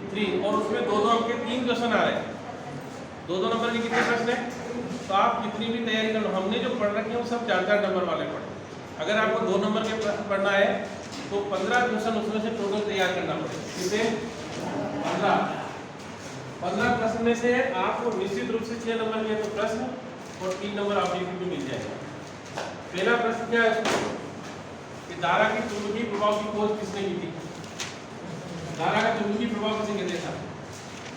3 और उसमें 2-2 अंक के 3 क्वेश्चन आ रहे हैं, 2-2 नंबर के कितने प्रश्न हैं? तो आप कितनी भी तैयारी कर लो, हमने जो पढ़ रखे हैं वो सब 4-4 नंबर वाले पढ़े। अगर आपको 2 नंबर के प्रश्न पढ़ना है तो 15 क्वेश्चन उसमें से टोटल तैयार करना पड़ेगा। कितने? 15 प्रश्न में से आपको निश्चित रूप से 6 नंबर के तो प्रश्न और 3 नंबर ऑब्जेक्टिव मिल जाएगा। पहला प्रश्न क्या है कि धारा की चुंबकीय प्रभाव की खोज किसने की थी? धारा का चुंबकीय प्रभाव किसे कहते हैं?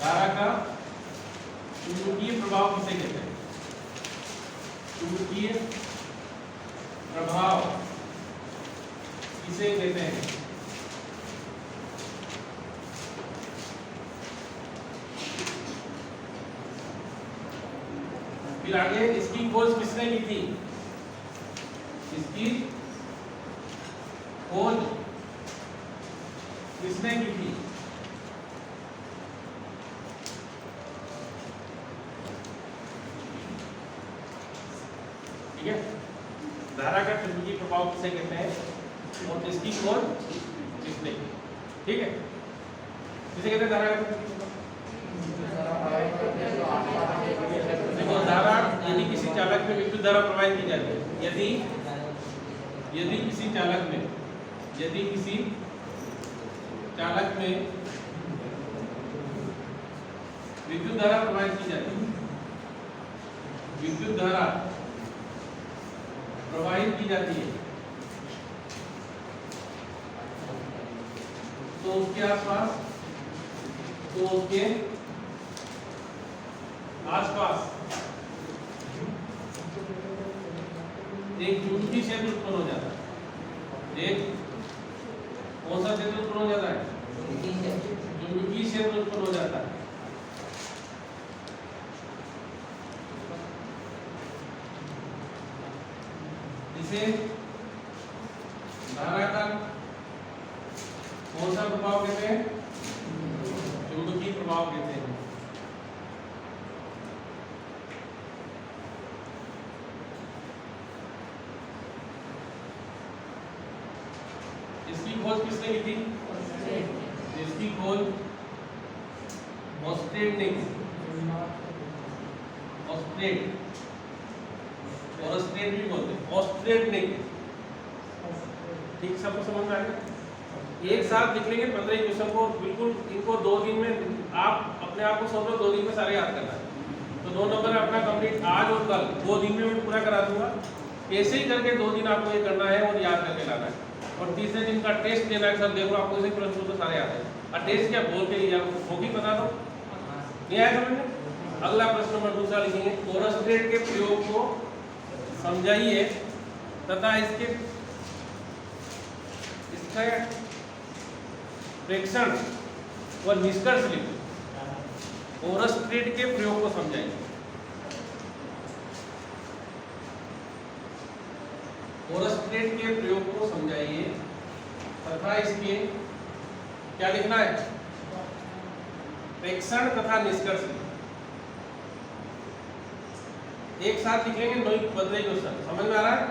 धारा का चुंबकीय प्रभाव किसे कहते हैं? चुंबकीय प्रभाव किसे कहते हैं? फिर आगे इसकी खोज किसने की थी? इसकी खोज किसने की थी? ठीक है, धारा का चुंबकीय प्रभाव किसे कहते हैं और इसकी खोज किसने की? ठीक है, किसे कहते हैं धारा का चुंबकीय प्रभाव? देखो, धारा यदि किसी चालक में विद्युत धारा प्रवाहित की जाती है, यदि किसी चालक में विद्युत धारा प्रवाहित की जाती है, विद्युत धारा प्रवाहित की जाती है, तो उसके आसपास, तो उसके आसपास एक चुंबकीय क्षेत्र उत्पन्न हो जाता है। एक कौन सा क्षेत्र उत्पन्न हो जाता है? चुंबकीय क्षेत्र उत्पन्न हो जाता है। इसे धारा का कौन सा प्रभाव कहते हैं? चुंबकीय प्रभाव कहते हैं। इसकी खोज किसने की थी? इसकी खोज ऑस्टेड ने की। ऑस्टेड भी बोलते हैं, ऑस्टेड ने की। ठीक, सबको समझ में आ गया? एक साथ लिख लेंगे 15 क्वेश्चन को, बिल्कुल इनको 2 दिन में आप अपने आप को समझ लो, 2 दिन में सारे याद करना है। तो 2 नंबर अपना कंप्लीट आज और कल 2 दिन में मैं पूरा करा दूंगा। ऐसे ही करके 2 दिन आपको ये करना है और याद करके लाना है। और तीसरे दिन का टेस्ट देना है। सर देखो आपको इसे प्रश्न तो सारे आते हैं, और टेस्ट क्या बोल के लिया वो भी बता दो, नहीं आया समझ में? अगला प्रश्न नंबर 2 लिखेंगे, ओरस्टेड के प्रयोग को समझाइए तथा इसके प्रेक्षण व निष्कर्ष लिखो। ओरस्टेड के प्रयोग को समझाइए। ओरस्टेड के प्रयोग को समझाइए तथा इसके क्या लिखना है? प्रेक्षण तथा निष्कर्ष। एक साथ लिखेंगे, 9 15 क्वेश्चन। समझ में आ रहा है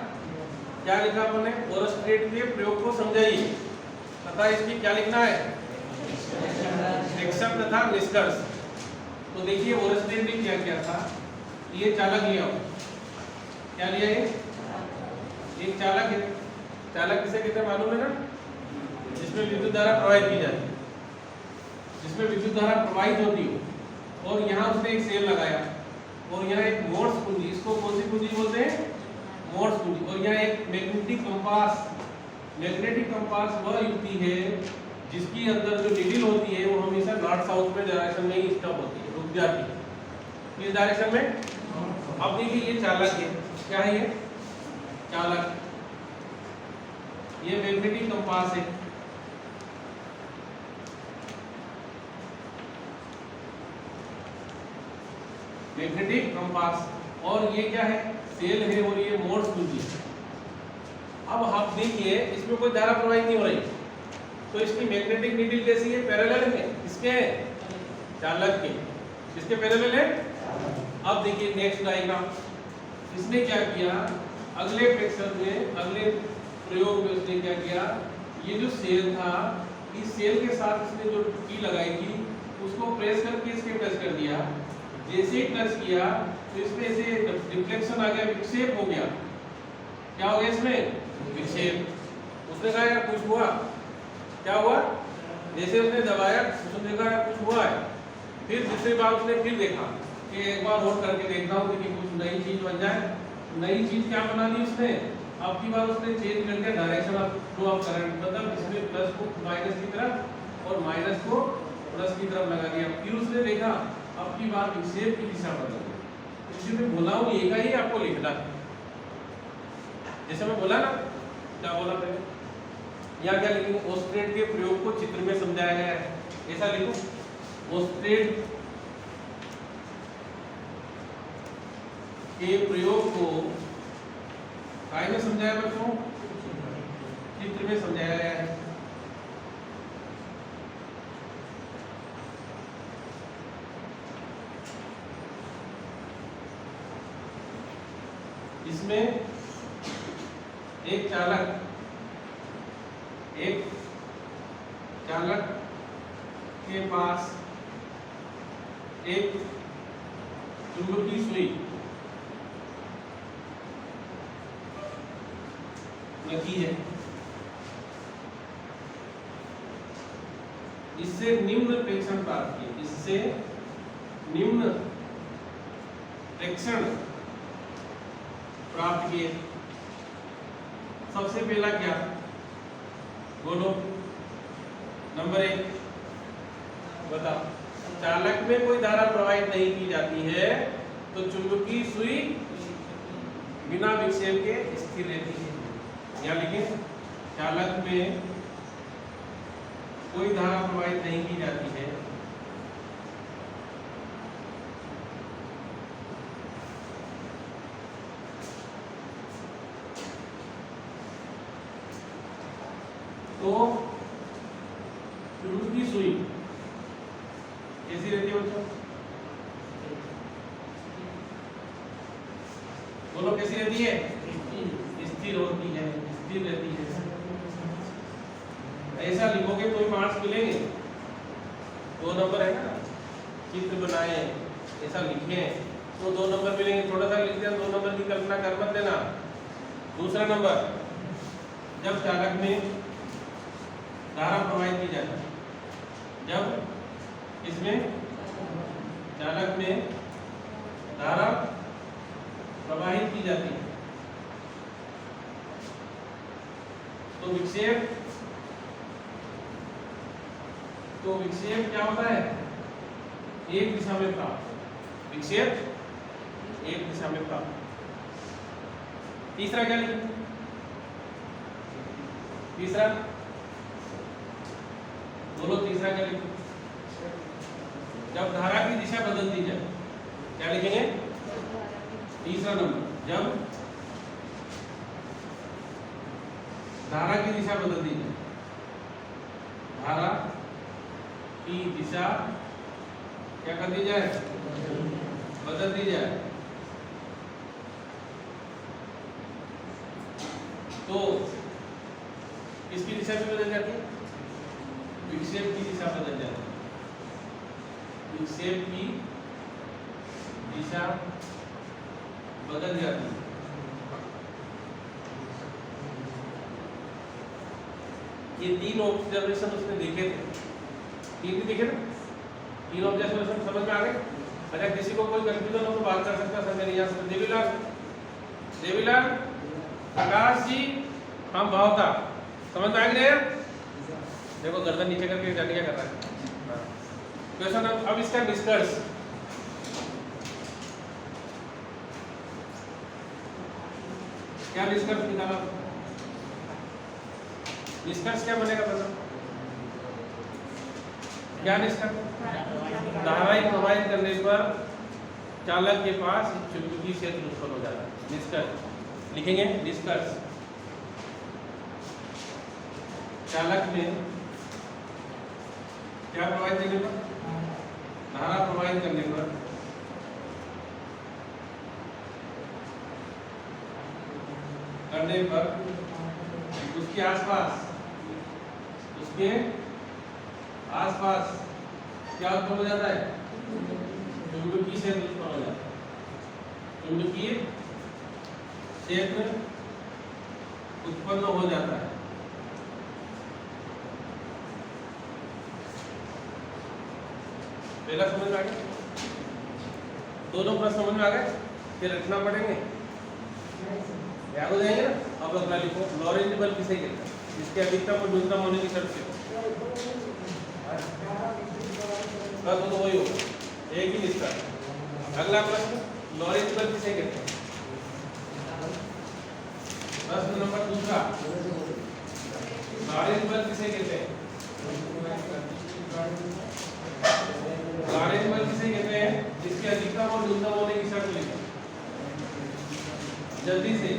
क्या लिखा आपने? ओरस्टेड के प्रयोग को समझाइए तथा इसकी क्या लिखना है? प्रेक्षण तथा निष्कर्ष। तो देखिए ओरस्टेड ने क्या किया था, ये चालक लिया, क्या लिया? ये एक चालक है। चालक किसे कहते हैं मालूम है ना? जिसमें विद्युत धारा प्रवाहित की जाती है, जिसमें विद्युत धारा प्रवाहित होती हो। और यहाँ उसने एक सेल लगाया और यहाँ एक मोर्स कुंजी, इसको कौन सी कुंजी बोलते हैं? मोर्स कुंजी। और यहाँ एक मैग्नेटिक कंपास। मैग्नेटिक कंपास वह युक्ति है जिसकी अंदर जो नीडल होती है वो हमेशा नॉर्थ साउथ में डायरेक्शन में ही स्टॉप होती है, रुक जाती है। किस डायरेक्शन में? अब देखिए ये चालक है, क्या है ये? चालक। ये मैग्नेटिक कंपास है। मैग्नेटिक कंपास, और ये क्या है? सेल है, और ये मोर्स कुंजी। अब आप देखिए इसमें कोई धारा प्रवाहित नहीं हो रही, तो इसकी मैग्नेटिक नीडल कैसी है? पैरेलल है। किसके? चालक के। किसके पैरेलल है? अब देखिए नेक्स्ट डायग्राम। इसने क्या किया? अगले प्रेक्षण में, अगले प्रयोग में उसने क्या किया? ये जो सेल था, इस सेल के साथ इसने जो की लगाई थी प्रेस करके इसके टच कर दिया, जैसे ही टच किया तो इसमें ऐसे डिफ्लेक्शन आ गया, विक्षेप हो गया। क्या हो गया इसमें? विक्षेप। उसने कहा यार कुछ हुआ, क्या हुआ? जैसे उसने दबाया उसने देखा यार कुछ हुआ है। फिर दूसरी बार उसने फिर देखा कि एक बार और करके देखता हूँ कि कुछ नई चीज बन जाए। नई चीज क्या बना दी उसने? अब की बार उसने चेंज कर दिया direction of flow of current, मतलब इसमें प्लस को माइनस की तरफ और माइनस को प्लस की तरफ लगा दिया। फिर उसने देखा अब की बार विक्षेप की दिशा बदल गई। इसी में बोला हूँ ये का ही आपको लिखना है, जैसे मैं बोला ना, क्या बोला मैंने? यहाँ क्या लिखेंगे? ऑस्ट्रेट के प्रयोग को चित्र में समझाया गया है, ऐसा लिखो। ऑस्ट्रेट के प्रयोग को काय में समझाया बच्चों? चित्र में समझाया गया है। इसमें एक चालक के पास एक चुंबकीय सुई रखी है। इससे निम्न प्रेक्षण प्राप्त किए, इससे निम्न प्रेक्षण प्राप्त किए। सबसे पहला क्या बोलो? नंबर 1 बताओ। चालक में कोई धारा प्रवाहित नहीं की जाती है तो चुंबकीय सुई बिना विक्षेप के स्थिर रहती है। यहाँ लिखें, चालक में कोई धारा प्रवाहित नहीं की जाती है तो चुंबकीय सुई कैसी रहती है बच्चों? बोलो कैसी रहती है? स्थिर होती है, स्थिर रहती है। ऐसा लिखोगे तो मार्क्स मिलेंगे। 2 नंबर है ना, चित्र बनाए ऐसा लिखे तो 2 नंबर मिलेंगे। थोड़ा सा लिख दिया 2 नंबर की कल्पना कर मत देना। दूसरा नंबर, जब चालक में धारा प्रवाहित की जाती है, जब इसमें चालक में धारा प्रवाहित की जाती है तो विक्षेप क्या होता है? एक दिशा में प्राप्त। विक्षेप एक दिशा में प्राप्त। तीसरा क्या लिखें? तीसरा बोलो, तीसरा क्या लिखें? जब धारा की दिशा बदल दी जाए, क्या लिखेंगे? तीसरा नंबर, जब धारा की दिशा बदल दी जाए। धारा की दिशा क्या कर दी जाए? बदल दी जाए। तो किसकी दिशा भी बदल जाती है? विक्षेप की दिशा बदल जाती है। विक्षेप की दिशा बदल जाती है। ये 3 ऑब्जर्वेशन उसने देखे थे, 3 भी देखे ना? 3 ऑब्जर्वेशन समझ में आ गए? अच्छा, किसी को कोई कंफ्यूजन हो तो बात कर सकता है। सर मेरे यहाँ से देवीलाल प्रकाश जी, हम भावता समझ में आ गए? देखो गर्दन नीचे करके जाने क्या कर रहा है। क्वेश्चन अब इसका निष्कर्ष, क्या निष्कर्ष निकाला? निष्कर्ष क्या बनेगा पता? क्या निष्कर्ष? धारा प्रवाहित करने पर चालक के पास चुंबकीय क्षेत्र उत्पन्न हो जाता है। निष्कर्ष लिखेंगे। निष्कर्ष, चालक में क्या प्रवाहित करने पर? धारा प्रवाहित करने पर उसके आसपास क्या उत्पन्न हो जाता है? चुंबकीय क्षेत्र उत्पन्न हो जाता है। चुंबकीय क्षेत्र उत्पन्न हो जाता है। पहला समझ में आ गया? दोनों प्रश्न समझ में आ गए? फिर रखना पड़ेंगे, याद हो जाएंगे ना। अब अगला लिखो, लॉरेंज बल किसे कहते हैं? जिसके अधिकतम और न्यूनतम होने की शर्त से बस तो वही होगा, एक ही निष्कर्ष। अगला प्रश्न, लॉरेंज बल किसे कहते हैं? प्रश्न नंबर दूसरा, लॉरेंज बल किसे कहते हैं? लॉरेंज बल किसे कहते हैं? जिसके अधिकतम और न्यूनतम होने की शर्त लिखो जल्दी से।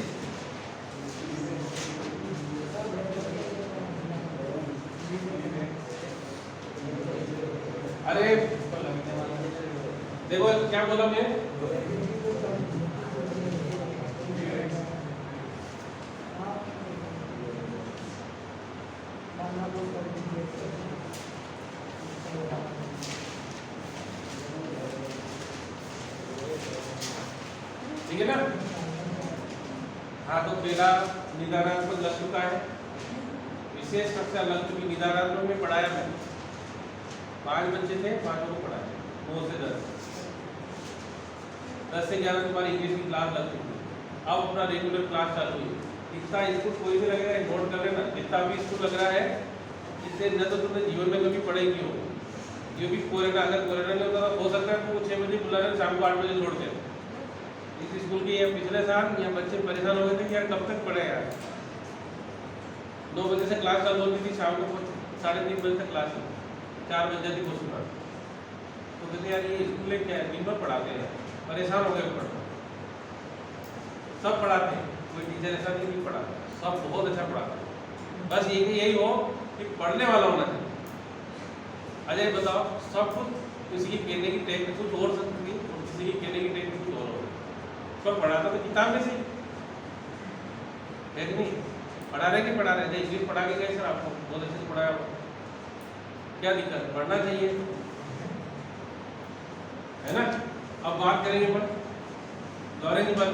अरे देखो क्या बोला मैं, ठीक है ना। हाँ तो पहला निदानात्मक लग चुका है, विशेष कक्षा लग चुकी। निदानात्मक में पढ़ाया मैंने, 5 बच्चे थे, 5 को पढ़ाया, 9 से 10, 10 से 11 तुम्हारी इंग्लिश की क्लास लग चुकी है। अब अपना रेगुलर क्लास चालू है। इतना स्कूल कोई भी लगेगा, नोट कर लेना, जितना भी स्कूल लग रहा है इससे न तो तुमने जीवन में कभी पढ़ाई की हो। ये भी कोरोना, अगर कोरोना नहीं होता तो हो सकता है तो 6 बजे बुला रहे, शाम को 8 बजे छोड़ते हैं। इस स्कूल के ये पिछले साल यहाँ बच्चे परेशान हो गए थे कि यार कब तक पढ़े यार। 9 बजे से क्लास चालू होती थी, शाम को 3:30 बजे तक क्लास होती, 4 बज जाती क्वेश्चन आवर। तो कहते यार ये स्कूल क्या है, दिन भर पढ़ाते हैं, परेशान हो गए पढ़। सब पढ़ाते हैं, कोई टीचर ऐसा नहीं पढ़ाता, सब बहुत अच्छा पढ़ाते हैं। बस यही हो कि पढ़ने वाला होना चाहिए। अजय बताओ, सब कुछ किसी की कहने की टेक्निक कुछ और सकती है, किसी की कहने की टेक्निक कुछ और होगी। पर पढ़ाता तो किताब में से है कि नहीं? पढ़ा रहे कि पढ़ा रहे? इंग्लिश पढ़ा के गए सर, आपको बहुत अच्छे से पढ़ाया होगा, क्या दिक्कत है? पढ़ना चाहिए, है ना। अब बात करेंगे पर लॉरेंज बल।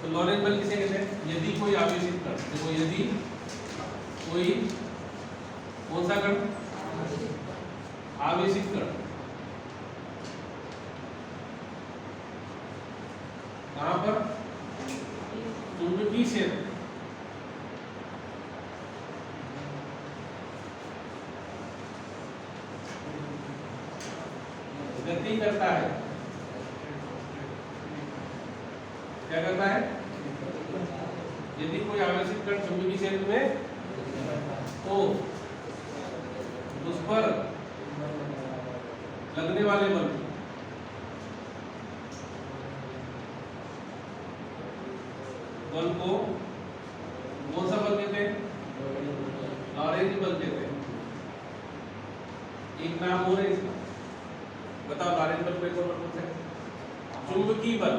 तो लॉरेंज बल किसे कहते हैं? यदि कोई आवेशित कण, देखो यदि कोई कौन सा कण? आवेशित कण कहां पर? चुंबकीय क्षेत्र गति करता है। क्या करता है? यदि कोई आवेशित कण चुंबकीय क्षेत्र में तो उस पर लगने वाले बल को कौन सा बल कहते हैं? लॉरेंज बल कहते हैं। एक नाम और है इसका, बताओ लॉरेंज बल को एक और बल है चुंबकीय बल।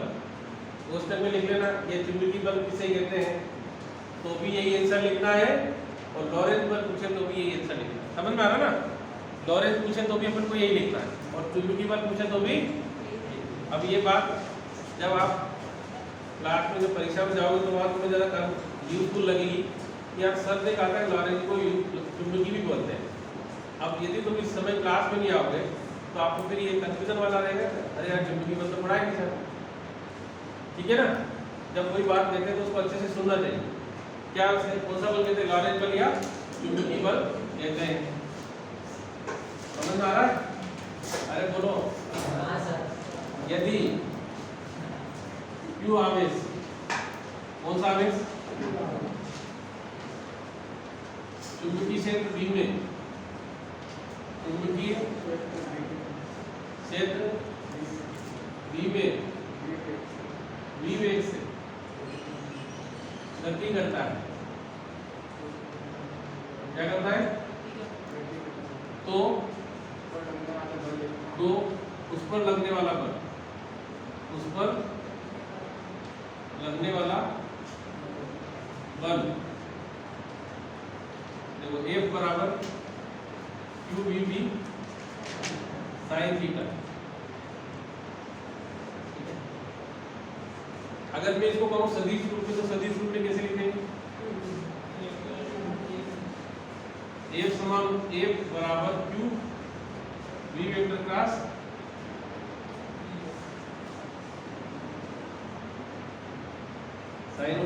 क्वेश्चन में लिख लेना, ये चुंबकीय बल किसे कहते हैं, तो भी यही आंसर लिखना है, और लॉरेंज बल पूछे तो भी यही आंसर लिखना है। समझ में आ रहा ना? लॉरेंज पूछे तो भी अपन को यही लिखना है, और चुंबकीय बल पूछे तो भी। अब ये बात जब आप क्लास में जब परीक्षा में जाओगे तो वहाँ तुम्हें ज़्यादा यूजफुल लगेगी कि यार सर ने कहा था लॉरेंज को चुंबकीय भी बोलते हैं। अब यदि तुम इस समय क्लास में नहीं आओगे तो आपको फिर ये कंफ्यूजन वाला रहेगा, अरे यार चुंबकीय बल तो पढ़ाएंगे सर, ठीक है ना। जब कोई बात देते हैं तो उसको अच्छे से सुनना चाहिए। क्या उसे कौन सा बल कहते हैं? लॉरेंज बल या चुंबकीय बल कहते हैं। समझ में आ रहा है? अरे बोलो। यदि क्यू आवेश, कौन सा आवेश? चुंबकीय क्षेत्र B में, चुंबकीय क्षेत्र B में V वेग से गति करता है। क्या करता है? तो उस पर लगने वाला बल, उस पर लगने वाला बल देखो F बराबर QVB साइन थीटा। अगर मैं इसको कहूँ सदिश रूप में, तो सदिश रूप में कैसे लिखेंगे? F समान F बराबर Q V vector cross sine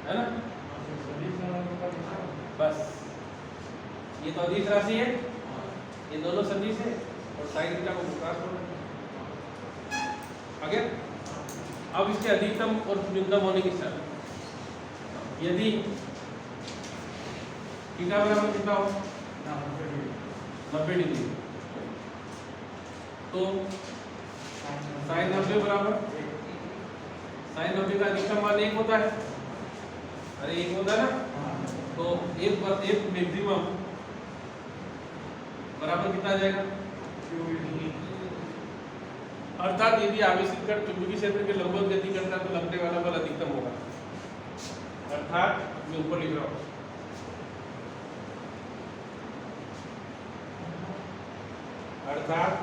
है ना। बस ये तो अदिश राशि है, ये दोनों सदिश है और साइन थीटा को क्रॉस करना। आगे अब इसके अधिकतम और न्यूनतम होने की शर्त, यदि थीटा बराबर कितना हो 90 डिग्री, तो साइन 90 बराबर साइन 90 का अधिकतम मान 1 होता है। अरे 1 होता है ना, तो 1 मैक्सिमम बराबर कितना आ जाएगा? अर्थात यदि आवेशित कण चुंबकीय क्षेत्र के लंबवत गति करता है तो लगने वाला बल अधिकतम होगा। अर्थात मैं ऊपर लिख रहा हूं, अर्थात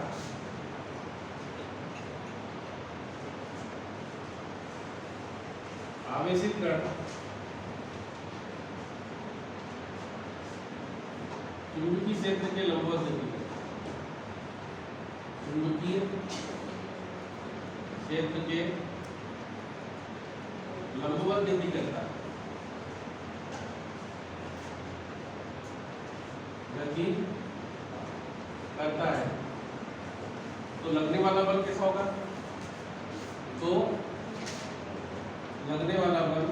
आवेशित कण चुंबकीय क्षेत्र के लंबवत गति, चुंबकीय क्षेत्र के लंबवत गति करता है, गति करता है, तो लगने वाला बल कैसा होगा? तो लगने वाला बल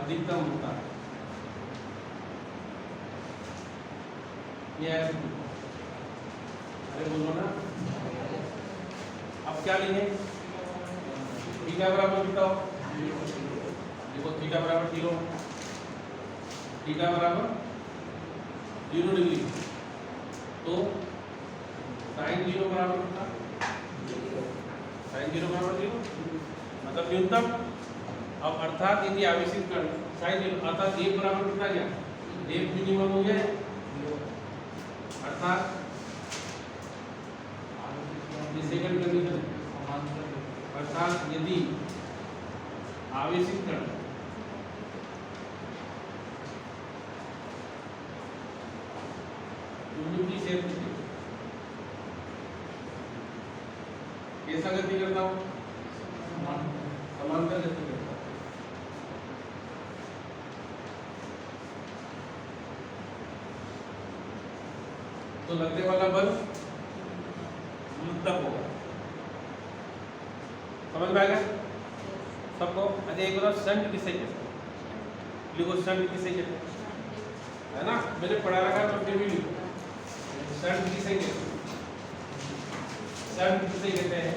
अधिकतम होता है। ये अरे बोलो ना, अब क्या लिखे? थीटा बराबर कितना हो? देखो थीटा बराबर 0, थीटा बराबर 0 डिग्री, तो साइन 0 बराबर कितना? साइन 0 बराबर 0 मतलब न्यूनतम। अब अर्थात यदि आवेशित कण साइन 0 अर्थात 1 बराबर कितना गया? 1 मिनिमम हो गया, अर्थात सेकंड कंडीशन, अर्थात यदि आवेशित कण चुंबकीय क्षेत्र से कैसा गति करता हूं? समांतर गति करता हूं। तो लगने वाला बल न्यूनतम होगा। समझ में आ गया सबको? अरे एक बार शंट किसे कहते हैं? लिखो शंट किसे कहते हैं, है ना, मैंने पढ़ा रखा है, तो फिर भी लिखो शंट किसे कहते हैं? शंट किसे कहते हैं?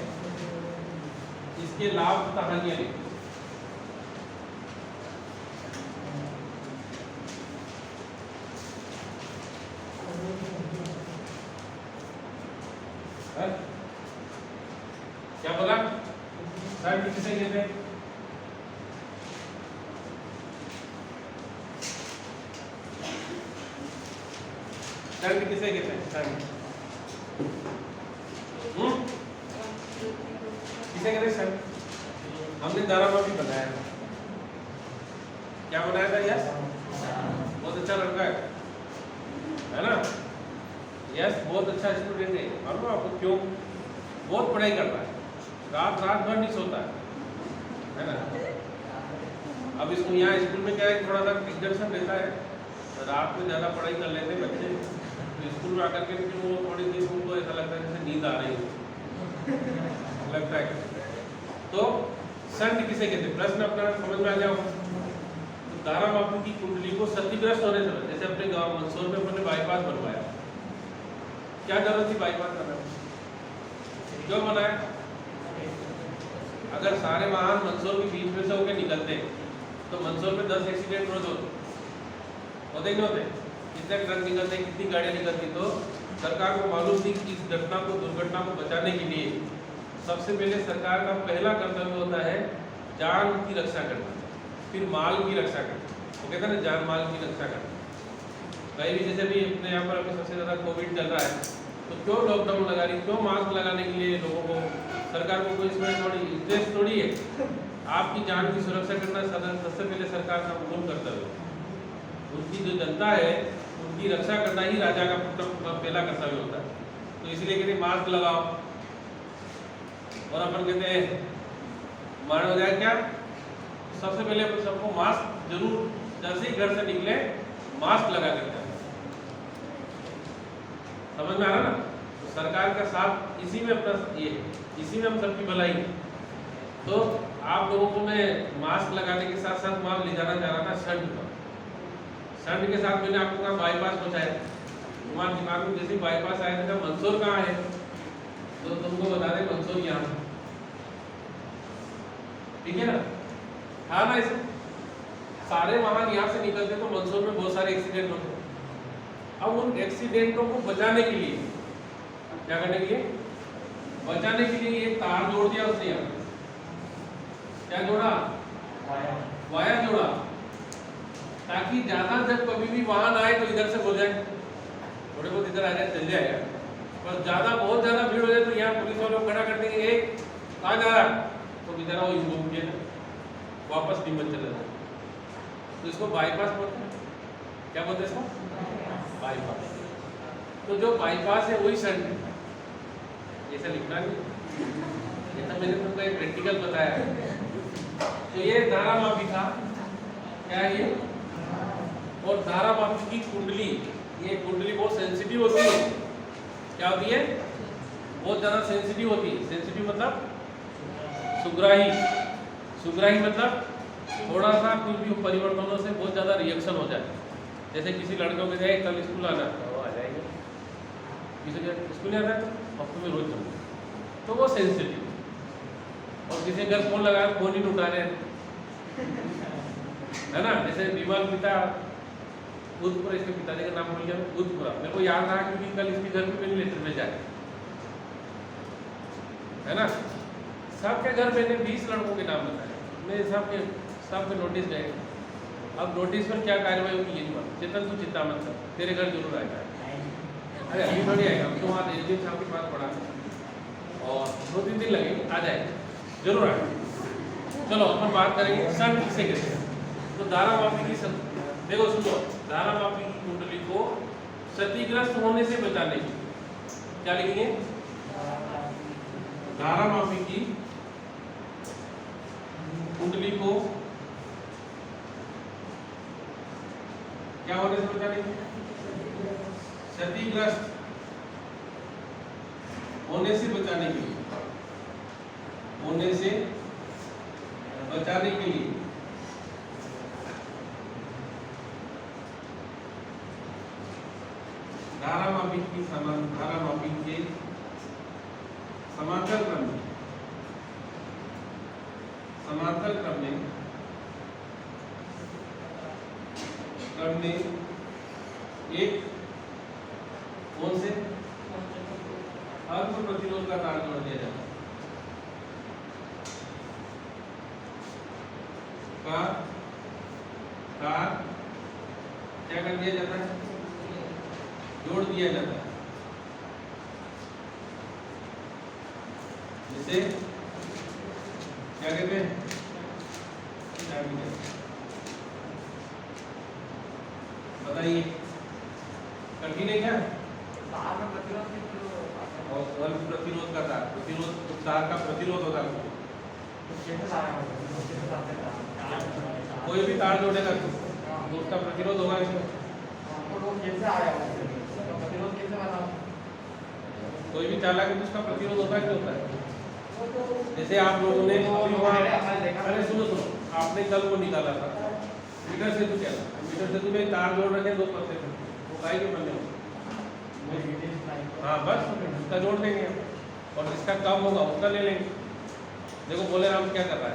इसके लाभ कहानियां लिखो। क्या बोला? शंट किसे कहते हैं? शंट किसे कहते हैं? शंट किसे कहते हैं? शंट हमने धारावाही बनाया था। क्या बनाया था? यस, बहुत अच्छा लड़का है ना? यस, बहुत अच्छा स्टूडेंट है। मालूम है आपको क्यों? बहुत पढ़ाई करता है, रात भर नहीं सोता है ना। अब इसको यहाँ स्कूल में क्या है, थोड़ा सा एग्जर्शन रहता है, तो रात में ज़्यादा पढ़ाई कर लेते हैं बच्चे, तो स्कूल में आकर के फिर वो थोड़ी देर उनको ऐसा लगता है जैसे नींद आ रही हो लगता है। तो शंट किसे कहते हैं? प्रश्न अपना समझ में आ गया होगा। तो धारावाही की कुंडली को क्षतिग्रस्त होने से, जैसे अपने गाँव मंदसौर में अपने बाईपास बनवाया, क्या जरूरत थी बाईपास करना? क्यों बनाया? अगर सारे वाहन मंदसौर के बीच में से होकर निकलते तो मंदसौर में 10 एक्सीडेंट रोज होते नहीं होते? कितने ट्रक निकलते, कितनी गाड़ियां निकलती? तो सरकार को मालूम थी कि इस घटना को, दुर्घटना को बचाने के लिए सबसे पहले सरकार का पहला कर्तव्य होता है जान की रक्षा करना, फिर माल की रक्षा करना। वो कहते हैं ना, जान माल की रक्षा करना। कहीं भी जैसे भी अपने यहाँ पर अभी सबसे ज़्यादा कोविड चल रहा है, तो क्यों लॉकडाउन लगा रही, क्यों मास्क लगाने के लिए लोगों को, सरकार को कोई इसमें थोड़ी इंटरेस्ट थोड़ी है। आपकी जान की सुरक्षा करना सबसे पहले सरकार का मूल कर्तव्य है। उनकी जो जनता है उनकी रक्षा करना ही राजा का पहला कर्तव्य होता है। तो इसलिए कहते हैं मास्क लगाओ, और अपन कहते हैं मानो जाए क्या, सबसे पहले अपन सबको मास्क जरूर, जैसे ही घर से निकले मास्क लगा करके, समझ में आ रहा ना। तो सरकार का साथ इसी में अपना ये, इसी में हम सबकी भलाई है। तो आप लोगों को मैं मास्क लगाने के साथ साथ वहाँ ले जाना चाह रहा था शंट पर। शंट के साथ मैंने आपको कहा बाईपास पहुँचाया, तुम्हारे दिमाग में जैसे बाईपास आया था मंदसौर कहाँ है, तो तुमको बता दें मंदसौर यहाँ, ठीक है ना। हाँ ना, ऐसे सारे वाहन यहाँ से निकलते तो मंदसौर में बहुत सारे एक्सीडेंट होते। अब उन एक्सीडेंटों को बचाने के लिए क्या करने के लिए, बचाने के लिए एक तार जोड़ दिया उसने यहाँ, क्या जोड़ा, वायर जोड़ा, ताकि ज्यादा जब कभी भी वाहन आए तो इधर से हो जाए, थोड़े बहुत इधर आ जाए चल जाएगा, पर ज्यादा बहुत ज्यादा भीड़ हो जाए तो यहाँ पुलिस वालों खड़ा कर देंगे, एक कहाँ जा रहा, तो बेचारा वो घूम के वापस नीमच चला जाए। तो इसको बाईपास बोलते हैं, क्या बोलते हैं इसको, बाईपास। तो जो बाईपास है वही शंट है, ऐसा लिखना नहीं, ये तो मैंने तुमको एक प्रैक्टिकल बताया। तो ये धारा मापी था, क्या है ये, और धारा मापी की कुंडली, ये कुंडली बहुत सेंसिटिव होती है, क्या होती है, बहुत ज्यादा सेंसिटिव होती है। सेंसिटिव मतलब सुग्राही, सुग्राही मतलब थोड़ा सा कुछ भी परिवर्तनों से बहुत ज्यादा रिएक्शन हो जाए। जैसे किसी लड़के को कहे कल स्कूल आना, वो आ जाएगा, किसी को स्कूल आना है तो हफ्ते में रोज जाऊंगा, तो वो सेंसिटिव। और किसी घर फोन लगाया फोन ही उठा रहे है ना, जैसे विमल पिता बुधपुरा, इसके पिताजी का नाम भूल गया बुधपुरा, मेरे को याद रहा क्योंकि कल इसके घर पे मैंने लेटर भेजा है ना। सबके घर मैंने 20 लड़कों के नाम बताए, मैं सबके नोटिस गए। अब नोटिस पर क्या कार्रवाई होगी ये नहीं मालूम। चेतन तू चिंता मत कर, तेरे घर जरूर आएगा। अरे अभी थोड़ी आएगा, अब तो वहाँ एसडीएम साहब के पास पड़ा और 2-3 दिन लगेंगे, आ जाएगा जरूर आएगा। चलो अपन बात करेंगे शंट किसे कहते हैं। तो धारा मापी की देखो सुनो, धारा मापी की कुंडली को क्षतिग्रस्त होने से बचाने की क्या लिखेंगे, धारा मापी की कुंडली को क्या होने से बचाने की, क्षतिग्रस्त होने से बचाने के लिए, होने से बचाने के लिए धारा मापी की धारा मापी के समांतर क्रम में एक कौन से अर्ध प्रतिरोध का तार जोड़ दिया जाता है, तार क्या कर दिया जाता है, जोड़ दिया जाता है, जिसे क्या कहते हैं, बताइए, कठिन है क्या, और प्रतिरोध का तार, प्रतिरोध तार का प्रतिरोध होता है, कोई भी तार जोड़ेगा तो उसका प्रतिरोध होगा इसमें, कोई भी चालक है तो उसका प्रतिरोध होता है, क्या होता है। जैसे आप लोगों ने अरे सुनो, आपने कल वो निकाला था मीटर से, तो क्या मीटर से तुम्हें तार जोड़ रखे 2% वो काहे के बनने, हाँ बस उसका जोड़ देंगे और जिसका कम होगा उसका ले लेंगे। देखो बोले राम क्या कर रहा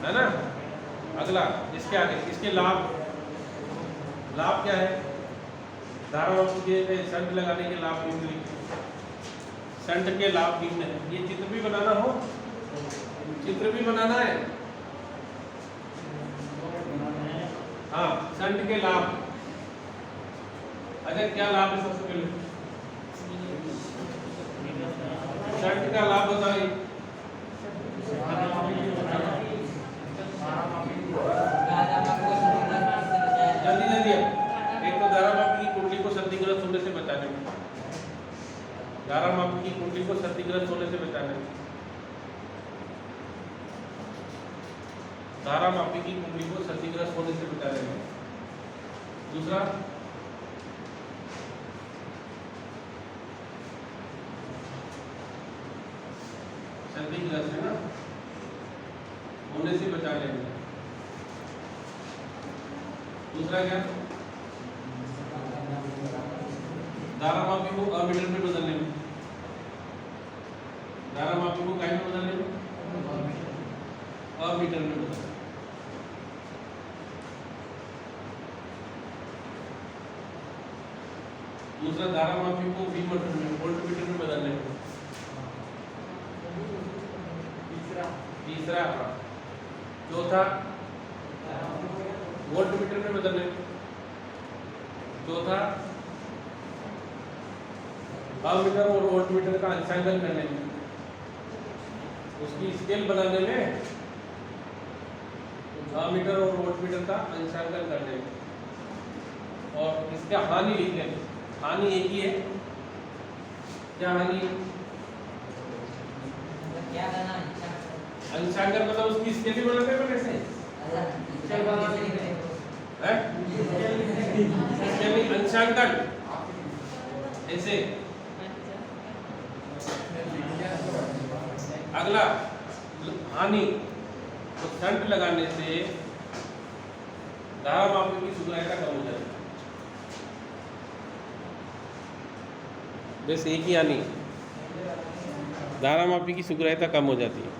है ना। अगला इसके आगे, इसके लाभ क्या है, धारा मापी के शंट लगाने के लाभ निम्न, शंट के लाभ निम्न है। ये चित्र भी बनाना हो, चित्र भी बनाना है, हाँ, शंट के लाभ। अच्छा, क्या लाभ है सबसे पहले? शंट का लाभ बताइए। जल्दी जल्दी। एक तो धारामापी की कुंडली को क्षतिग्रस्त होने से बचाने में, धारामापी की कुंडली को क्षतिग्रस्त होने से बचाने में, धारामापी की कुंडली को क्षतिग्रस्त होने से बचाने में। दूसरा, क्षतिग्रस्त है ना, होने से बचाने में। दूसरा क्या? धारामापी को अमीटर में बदलने में, धारामापी को क्या में बदलने में? अमीटर में बदलने। दूसरा, धारामापी को वोल्टमीटर में बदलने में। तीसरा, चौथा, वोल्टमीटर में बदलने में। चौथा, अमीटर और वोल्टमीटर का अंशांकन करने में, उसकी स्केल बनाने में, अमीटर और वोल्टमीटर का अंशांकन करने में, और इसका हानि लिखने में। हानि एक ही है। क्या हानि? अंशांकन मतलब उसकी स्केल भी बनाते हैं कैसे? अंशांकन ऐसे। अगला हानि, तो शंट लगाने से धारामापी की सुग्राह्यता कम हो जाएगी। बस एक ही हानि, धारामापी की सुग्राह्यता कम हो जाती है।